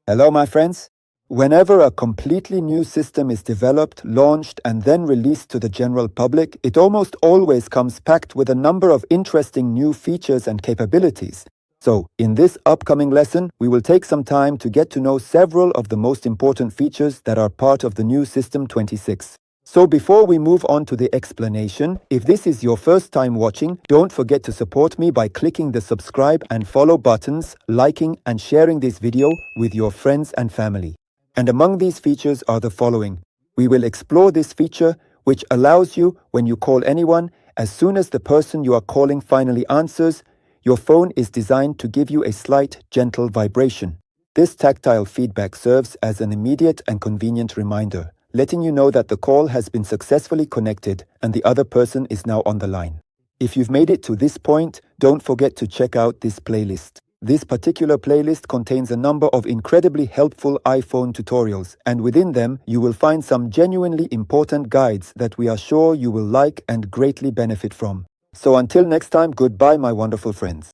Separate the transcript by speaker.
Speaker 1: Hello, my friends. Whenever a completely new system is developed, launched, and then released to the general public, it almost always comes packed with a number of interesting new features and capabilities. So, in this upcoming lesson, we will take some time to get to know several of the most important features that are part of the new System 26. So before we move on to the explanation, if this is your first time watching, don't forget to support me by clicking the subscribe and follow buttons, liking and sharing this video with your friends and family. And among these features are the following. We will explore this feature, which allows you, when you call anyone, as soon as the person you are calling finally answers, your phone is designed to give you a slight, gentle vibration. This tactile feedback serves as an immediate and convenient reminder, letting you know that the call has been successfully connected and the other person is now on the line. If you've made it to this point, don't forget to check out this playlist. This particular playlist contains a number of incredibly helpful iPhone tutorials, and within them you will find some genuinely important guides that we are sure you will like and greatly benefit from. So until next time, goodbye my wonderful friends.